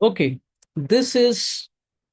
Okay, this is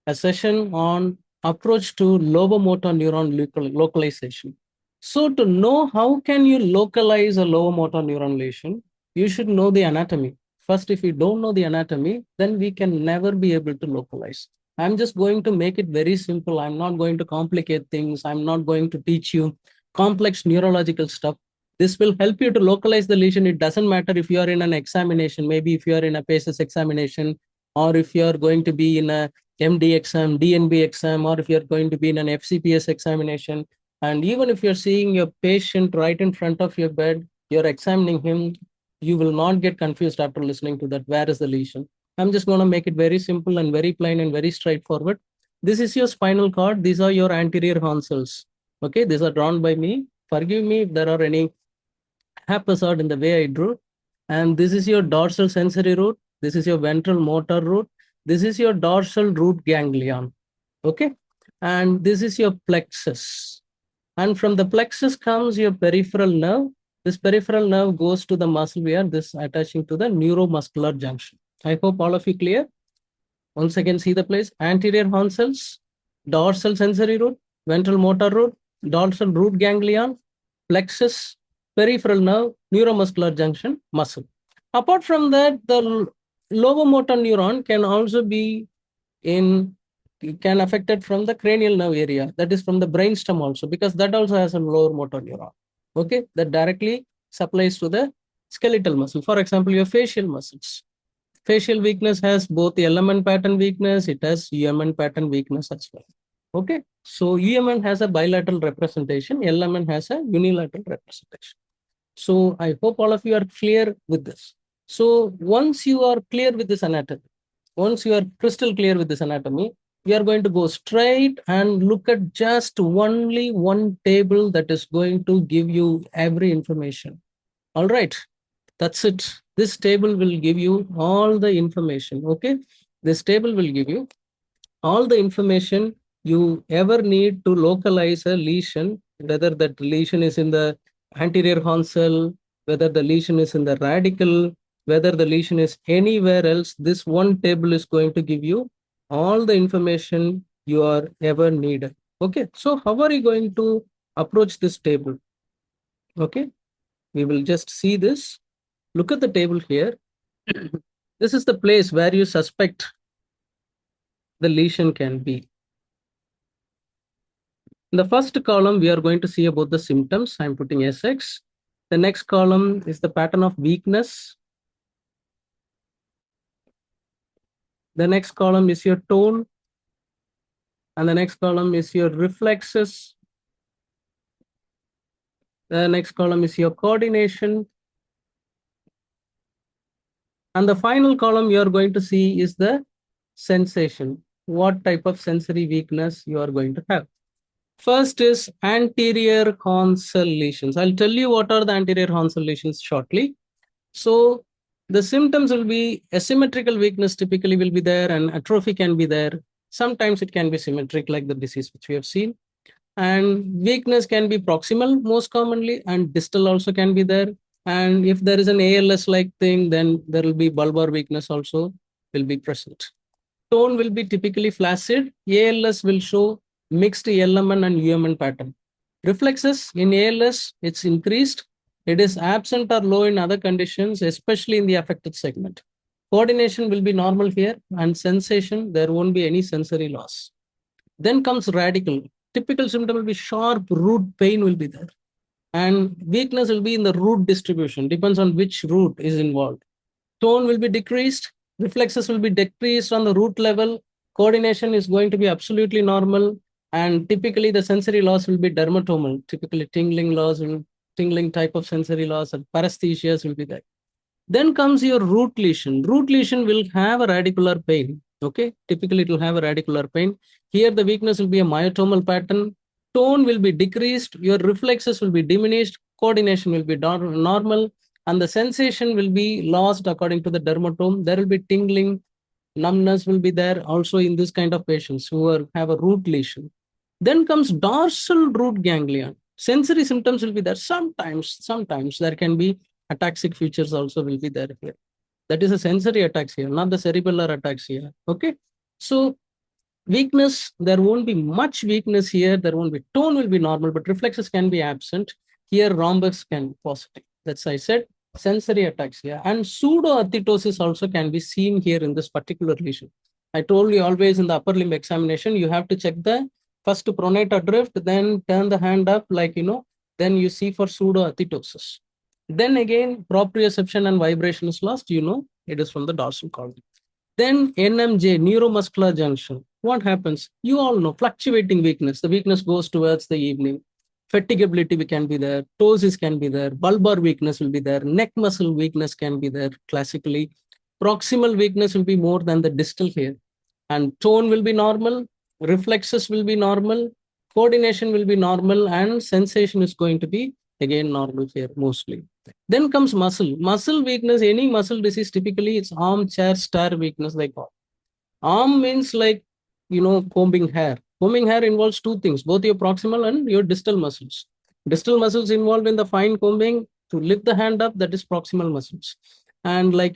a session on approach to lower motor neuron localization. So to know how can you localize a lower motor neuron lesion, you should know the anatomy. First, if you don't know the anatomy, then we can never be able to localize. I'm just going to make it very simple. I'm not going to complicate things. I'm not going to teach you complex neurological stuff. This will help you to localize the lesion. It doesn't matter if you are in an examination, maybe if you are in a PACES examination, or if you're going to be in a MD exam, DNB exam, or if you're going to be in an FCPS examination. And even if you're seeing your patient right in front of your bed, you're examining him, you will not get confused after listening to that. Where is the lesion? I'm just going to make it very simple and very plain and very straightforward. This is your spinal cord. These are your anterior horn cells. Okay, these are drawn by me. Forgive me if there are any haphazard in the way I drew. And this is your dorsal sensory root. This is your ventral motor root. This is your dorsal root ganglion. Okay. And this is your plexus. And from the plexus comes your peripheral nerve. This peripheral nerve goes to the muscle where this attaching to the neuromuscular junction. I hope all of you clear. Once again, see the place. Anterior horn cells, dorsal sensory root, ventral motor root, dorsal root ganglion, plexus, peripheral nerve, neuromuscular junction, muscle. Apart from that, the lower motor neuron can also be can affect it from the cranial nerve area, that is from the brainstem also, because that also has a lower motor neuron. Okay, that directly supplies to the skeletal muscle. For example, your facial muscles. Facial weakness has both LMN pattern weakness, it has UMN pattern weakness as well. Okay, so UMN has a bilateral representation, LMN has a unilateral representation. So I hope all of you are clear with this. So once you are clear with this anatomy, once you are crystal clear with this anatomy, we are going to go straight and look at just only one table that is going to give you every information. All right, that's it. This table will give you all the information. Okay, this table will give you all the information you ever need to localize a lesion, whether that lesion is in the anterior horn cell, whether the lesion is in the radical, whether the lesion is anywhere else. This one table is going to give you all the information you are ever needed. Okay, so how are you going to approach this table? Okay, we will just see this. Look at the table here. This is the place where you suspect the lesion can be. In the first column, we are going to see about the symptoms. I'm putting SX. The next column is the pattern of weakness. The next column is your tone. And the next column is your reflexes. The next column is your coordination. And the final column you are going to see is the sensation. What type of sensory weakness you are going to have. First is anterior horn cell lesions. I'll tell you what are the anterior horn cell lesions shortly. So the symptoms will be asymmetrical weakness typically will be there, and atrophy can be there. Sometimes it can be symmetric like the disease which we have seen. And weakness can be proximal most commonly, and distal also can be there. And if there is an ALS-like thing, then there will be bulbar weakness also will be present. Tone will be typically flaccid. ALS will show mixed LMN and UMN pattern. Reflexes in ALS, it's increased. It is absent or low in other conditions, especially in the affected segment. Coordination will be normal here, and sensation, there won't be any sensory loss. Then comes radical. Typical symptom will be sharp root pain will be there. And weakness will be in the root distribution, depends on which root is involved. Tone will be decreased. Reflexes will be decreased on the root level. Coordination is going to be absolutely normal. And typically the sensory loss will be dermatomal. Typically tingling loss, tingling type of sensory loss, and paresthesias will be there. Then comes your root lesion. Root lesion will have a radicular pain. Okay, typically it will have a radicular pain. Here the weakness will be a myotomal pattern. Tone will be decreased. Your reflexes will be diminished. Coordination will be normal. And the sensation will be lost according to the dermatome. There will be tingling, numbness will be there also in this kind of patients who have a root lesion. Then comes dorsal root ganglion. Sensory symptoms will be there. Sometimes there can be ataxic features also will be there here. That is a sensory ataxia, not the cerebellar ataxia. Okay. So weakness, there won't be much weakness here. There won't be, tone will be normal, but reflexes can be absent. Here, rhombox can be positive. That's I said, sensory ataxia. And pseudoathetosis also can be seen here in this particular lesion. I told you always in the upper limb examination, you have to check the first pronate drift, then turn the hand up, like, then you see for pseudoathetosis. Then again, proprioception and vibration is lost, it is from the dorsal column. Then NMJ, neuromuscular junction. What happens? You all know, fluctuating weakness. The weakness goes towards the evening. Fatigability can be there. Ptosis can be there. Bulbar weakness will be there. Neck muscle weakness can be there classically. Proximal weakness will be more than the distal here. And tone will be normal. Reflexes will be normal. Coordination will be normal. And sensation is going to be, again, normal here mostly. Then comes muscle. Muscle weakness, any muscle disease, typically it's armchair star weakness, they call. Arm means like, combing hair. Combing hair involves two things, both your proximal and your distal muscles. Distal muscles involved in the fine combing to lift the hand up, that is proximal muscles. And like,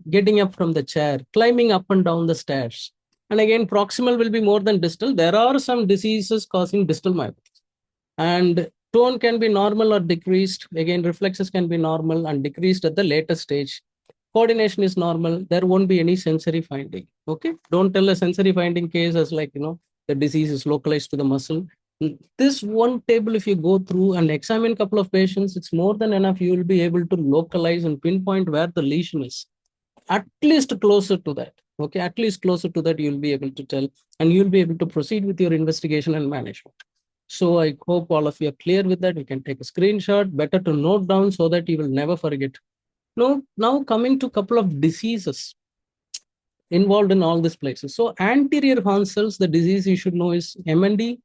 getting up from the chair, climbing up and down the stairs. And again, proximal will be more than distal. There are some diseases causing distal myopathy. And tone can be normal or decreased. Again, reflexes can be normal and decreased at the later stage. Coordination is normal. There won't be any sensory finding. Okay. Don't tell a sensory finding case as like, the disease is localized to the muscle. This one table, if you go through and examine a couple of patients, it's more than enough. You will be able to localize and pinpoint where the lesion is. At least closer to that. Okay. At least closer to that, you'll be able to tell, and you'll be able to proceed with your investigation and management. So I hope all of you are clear with that. You can take a screenshot, better to note down so that you will never forget. Now coming to a couple of diseases involved in all these places. So anterior horn cells, the disease you should know is MND,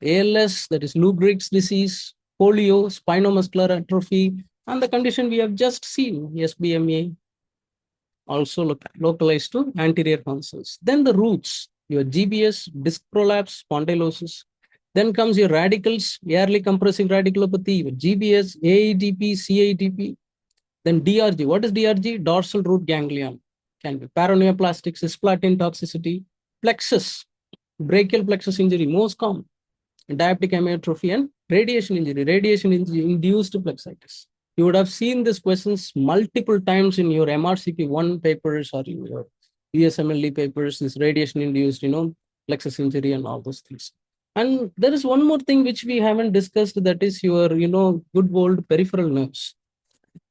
ALS, that is Lou Gehrig's disease, polio, spinomuscular atrophy, and the condition we have just seen, SBMA, also localized to anterior horn cells. Then the roots, your GBS, disc prolapse, spondylosis. Then comes your radicals, early compressive radiculopathy, your GBS, AEDP, CADP. Then DRG. What is DRG? Dorsal root ganglion. Can be paraneoplastic, cisplatin toxicity, plexus, brachial plexus injury, most common. Diabetic amyotrophy and radiation injury, induced plexitis. You would have seen these questions multiple times in your MRCP1 papers or in your USMLE papers, this radiation induced, plexus injury and all those things. And there is one more thing which we haven't discussed, that is your, good old peripheral nerves.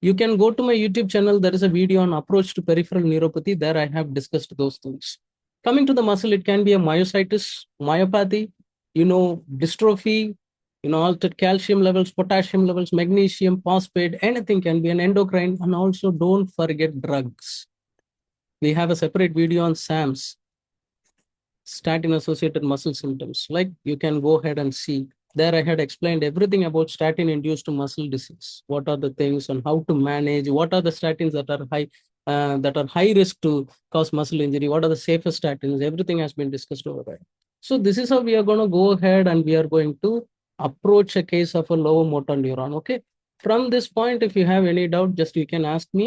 You can go to my YouTube channel. There is a video on approach to peripheral neuropathy. There I have discussed those things. Coming to the muscle, it can be a myositis, myopathy, dystrophy, altered calcium levels, potassium levels, magnesium, phosphate, anything can be an endocrine. And also don't forget drugs. We have a separate video on SAMS, statin associated muscle symptoms. Like you can go ahead and see. There I had explained everything about statin induced muscle disease. What are the things and how to manage? What are the statins that are high risk to cause muscle injury? What are the safest statins? Everything has been discussed over there. So this is how we are going to go ahead and we are going to approach a case of a lower motor neuron. Okay. From this point, if you have any doubt, just you can ask me.